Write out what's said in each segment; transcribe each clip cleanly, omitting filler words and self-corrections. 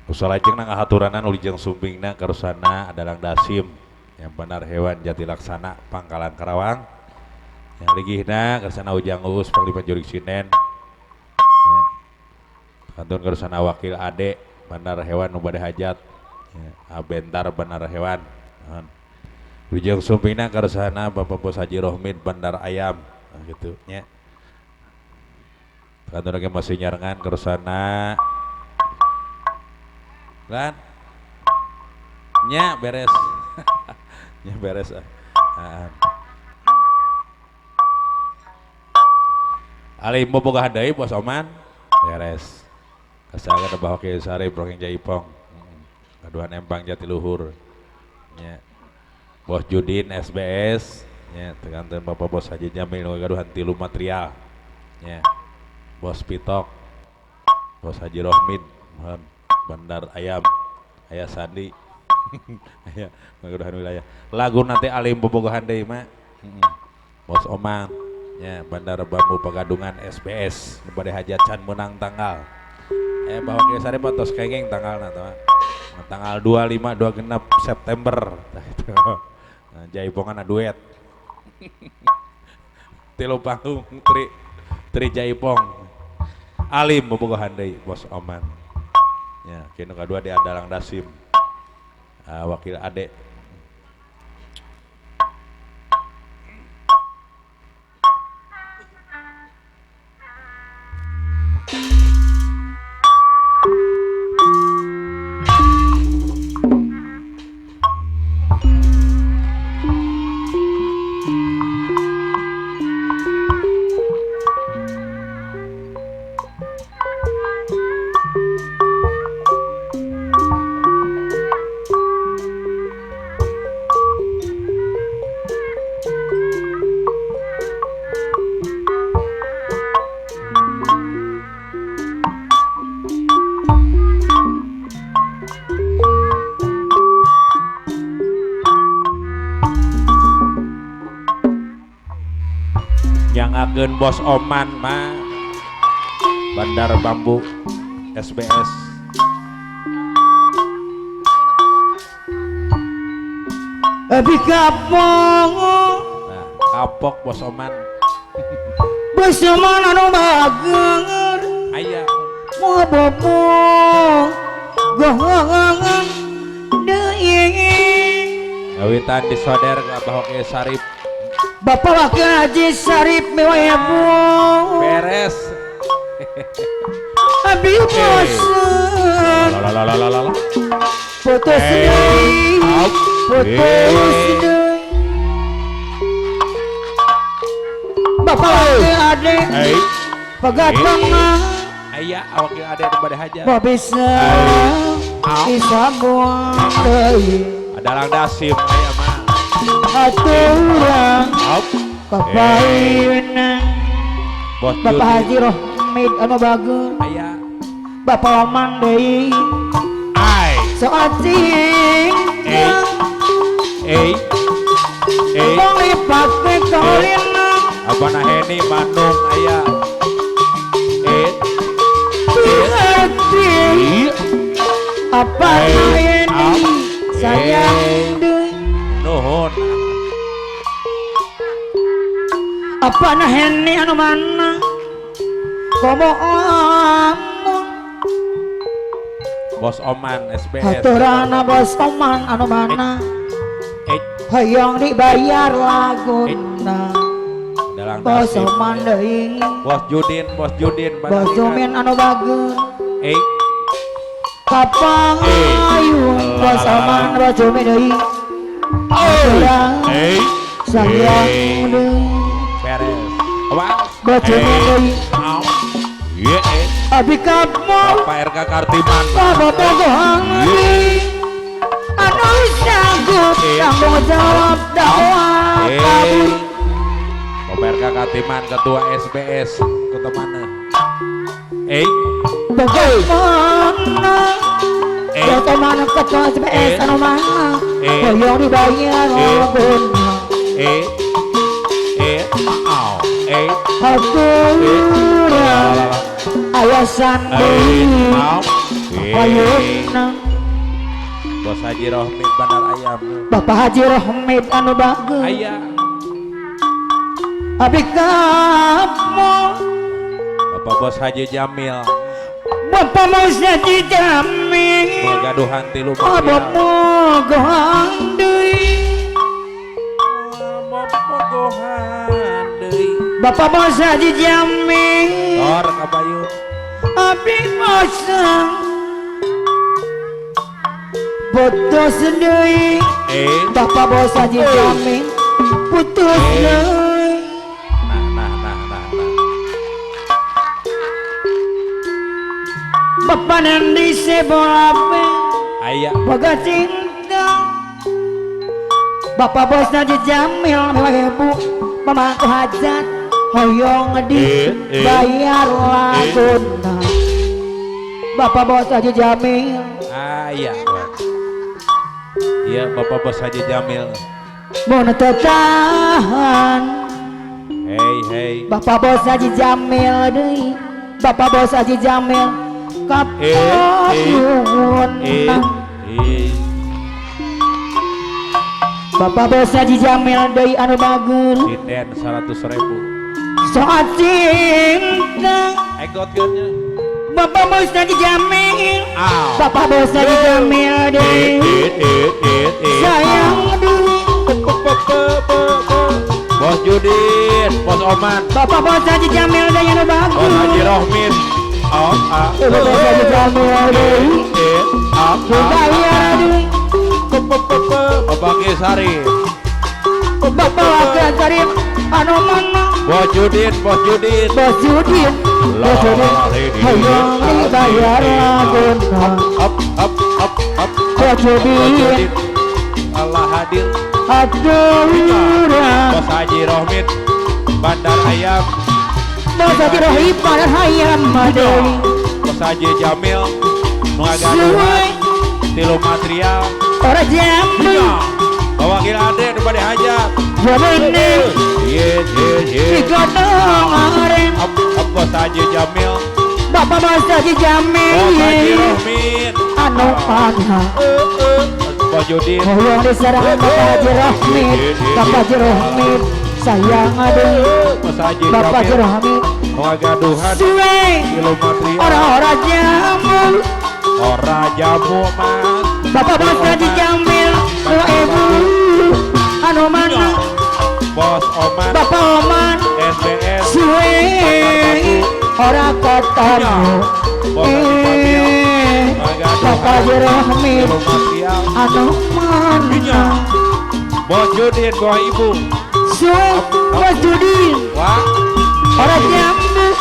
Usalajeng nang ahaturanan ulijeng sumbingna karusana adalang dasim yang benar hewan jati laksana Pangkalan Karawang yang ligihna karusana ujang uus panglima jurik sinen ya. Kantun karusana wakil ade benar hewan nu bade hajat ya. Abentar benar hewan ulijeng sumbingna karusana Bapak Bos Haji Rohmin benar ayam nah, gitu ya. Kantun lagi masih nyarengan karusana lan nya beres nya beres alim boboga hadai Bos Oman beres kasaga da bahoke sare Brokeng Jaipong kaduhan empang Jatiluhur nya Bos Judin SBS nya tekanteun Bapak Bos Haji Jamil nu gaduhan tilu material nya Bos Pitok Bos Haji Rohmin Bandar Ayam Ayah Sandi aya ngagudahan wilayah lagu nanti alim bobogohan deui mah Bos Oman ya Bandar Bambu Pegadungan SBS nu bade hajatan menang tanggal bawa ke sare potos kengeng tanggalna tah tanggal 25 26 September tah itu nah, Jaipongan duet tilu panggung tri Jaipong alim bobogohan deui Bos Oman ya kini kedua di adalang dasim wakil ade nyangakeun Bos Oman mah Bandar Bambu SBS kapok nah kapok Bos Oman Bos Oman anu bager aya moal bobo gohongan deui ngawitan disoder ke Abah Oke Sarip Bapak Wakil Haji Sarip Mewayabu beres Abi bosen lalalala putus deui putus deui Bapak Wakil Ade Pegadang mah aya wakil ade nu bade haja bisa buang deui adalang dasim aya mah aturan kapainan Bos Bapak Judin Haji Rohmin anu bager aya Bapak Oman deui ai soal cing wong lipake kolina abana Heni Bandung aya hati apa ini sayang deui nuhun apa nah ini anu mana komo amun Bos Oman SBS haturana Bos Oman anu mana hayang dibayar laguna dalang Bos dasim Oman deui Bos Judin Bos Jumin anu bager kapang ayun Bos Oman Bos Jumin deui haturana sayang deui beres awas Bos Jumin deui abi kapmo Pak RK Kartiman bobogohan deui anu sanggup tanggung jawab dakwah kabur Pak RK Kartiman ketua SBS kutemana bagaimana ya teman ketua SBS anu mana hoyong dibayar laguna haturana ayasan deui Payuna Bos Haji Rohmid Bandar Ayam. Bapak Haji Rohmid anu bagus Aya. abdi kamu Bapak Bos Haji Jamil. Bapak Bos Haji Jamil Gaduhan tilu Bapak material. mogohan deui Bapak gohan deui. Bapak Bos Haji Jamil Tor kabayut. abdi bosang putus deui Bapak Bos Haji Jamil putus deui Nah. Bapak Nandi Sebolape Aya. boga cinta Bapak Bos Haji Jamil mewah ibu pemangku hajat hoyong di bayar laguna Bapak Bos Haji Jamil Aya. Iya Bapak Bos Haji Jamil. mau tetahan Hei. Bapak Bos Haji Jamil deui Bapak Bos Haji Jamil kapun Bapak Bos Haji Jamil deui anu bagus Sinden 100.000. soal cinta Egotnya. Bapak Bos Haji Jamil Aw. Bapak Bos Haji Jamil deui sayang deui Bos Judin, Bos Oman, Bapak Bos Haji Jamil deui anu bagus Bos Haji Rohmin. Bapak Bos Haji Jamil deui bayar deui Bapak Kisari, Bapak Wakil Karib anu mana Bos Judin, Bos Judin Bos Judin hoyong dibayar laguna up. Bos Judin Allah hadir. aduh Bos Haji Rohmin, Bandar Ayam. Bos Haji Rohib pada hayam deui Bos Haji Jamil, suwe Nuagaduhan, tilu material. ora Jamil Wakil Ade daripada hajat. jamene Iya. digodong arem Up Bos Haji Jamil, Bapak Bos Haji Bos Haji Jamil Rohmin, anu panah Bos Judin, hoyong diserang Bapak Haji Rohmid Bapak Haji Rohmid sayang deui Bos Haji Bapak Haji Jamil, Rohmid Nuagaduhan, suwe tilu material. ora Jamil Ora jamu mas. Bapak Bos Haji Jamil dua ibu anu mana Bos Oman, Bapak Oman SBS, suwe ora ketemu Bapak Haji Rohmid tilu material. anu mana Bos Judin, Bos Ibu. suwe Bos Judin Wah. ora Jamil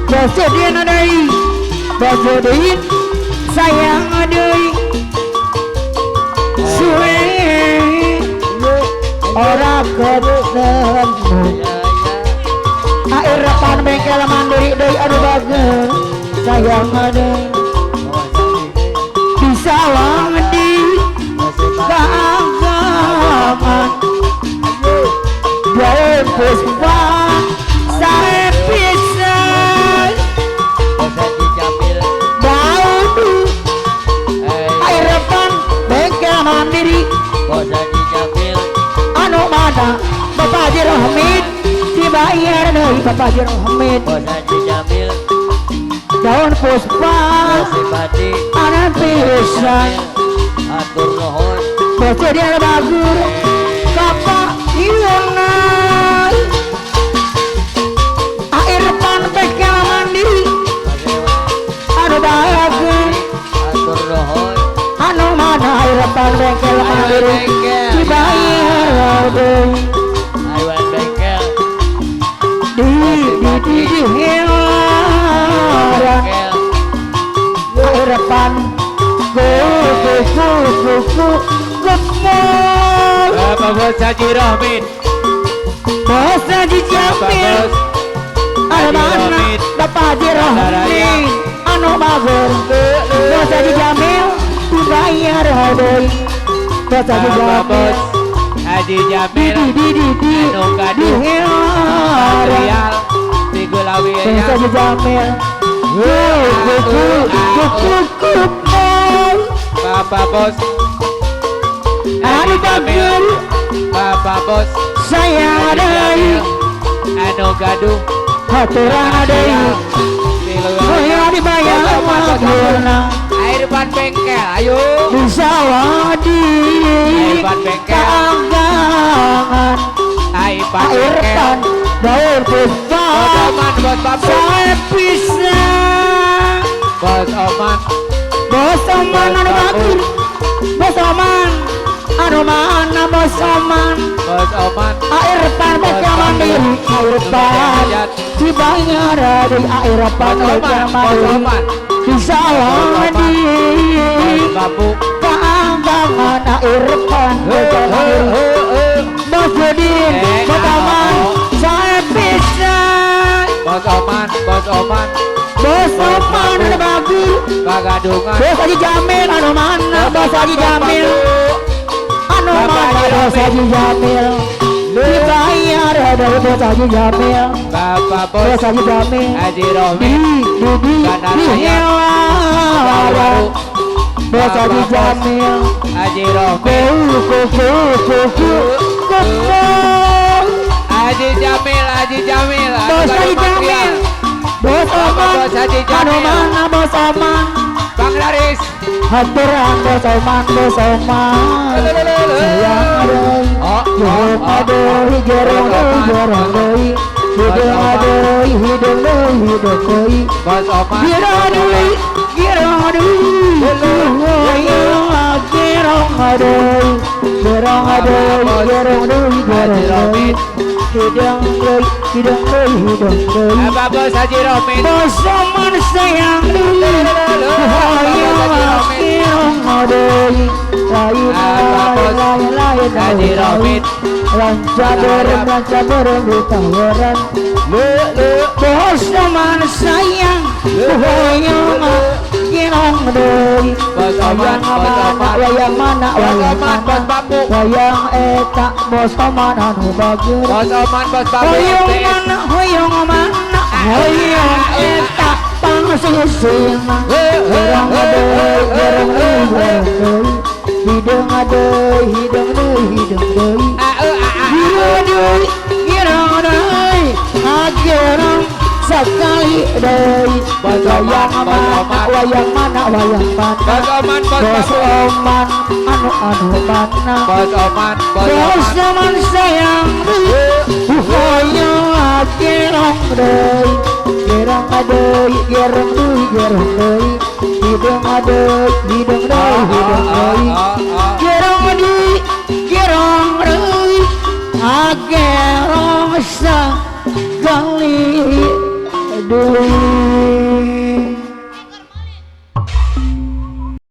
Bos Judin deui Bos Judin sayang deui suwe ora ketemu air depan bengkel mandiri deui anu bagus sayang deui bisa di keagaman Jalan puspa saya pisan bau air depan bengkel mandiri anu mana Bapak Haji Rohmid dibayar deui Bapak Haji Rohmid daun puspa anak pisan bocah dia bagus Bapak Iwanay air depan bengkel mandiri anu bagus anu mana air depan bengkel mandiri dibayar deui di hilaran air depan Bapak Bos Haji Rohmin, Bos Haji Jamil Almana Bapak Haji Rohmin anu bagus Bos Haji Jamil dibayar deui Bos Haji Jamil Haji Jamil, di anu gaduh hilaran material, tiga Bos lawiya. Haji Jamil Bapak bos, Anu bagir Bapak bos, saya adai anu gaduh, haturan adai saya dibayar wakilna air ban bengkel, ayo. bisa wadi Air ban bengkel, keanggangan air ban air bengkel. pan daur Bos besar Oman, bos Bapak, saya pisah bos Oman, bos oman anu bagir bos oman anu mana bos oman bos Oman, air pan baca mandiri air pan dibayar dari air pan bos baca Oman, bos mandiri Oman, bisa wadi bos Bapu. keanggangan air pan baca mandiri bos Judin bos oman saya pisah Bos Oman, bos Oman, bos oman anu bagir kagadungan. bos Haji Jamil anu mana bos Haji Jamil anu mana bos Haji Jamil dibayar dari bos Haji Jamil Bapak bos bos, Haji Jamil Haji di Romi, hewa bos Haji Jamil Haji Romi, Haji Jamil, Haji Jamil, bos Haji Jamil bos Oman Bos Haji anu Jamil, mana bos Oman Bang Laris, haturan bos Oman sayang adoi Jorong adoi, jorong doi, hidung adoi, hidung doi, Bos Oman, girong adoi, girong adoi, girong adoi, girong adoi, girong doi, hidung doi, hidung doi. Bapak bos Haji Romi, Bos Oman sayang doi, girong adoi, lain Haji Romi, Ranca berem di tawaran Bos Oman sayang Hoyong girong doi Bos Oman, bos Oman, wayang mana Bos Oman, bos Bapu, wayang eta Bos Oman anu bagir Bos Oman, bos Bapu, hoyong MTS. mana hoyong eta pangsusina girong doi girong doi hidung adoi hidung doi girong doi girong sekali doi wayang mana wayang mana Bos Oman, bos bos Bapu, Oman anu mana Bos Oman, bos bos Oman, Oman sayang hoyong girong doi girong adoi girong doi hidung adoi hidung doi girong adoi girong doi agerong sekali doi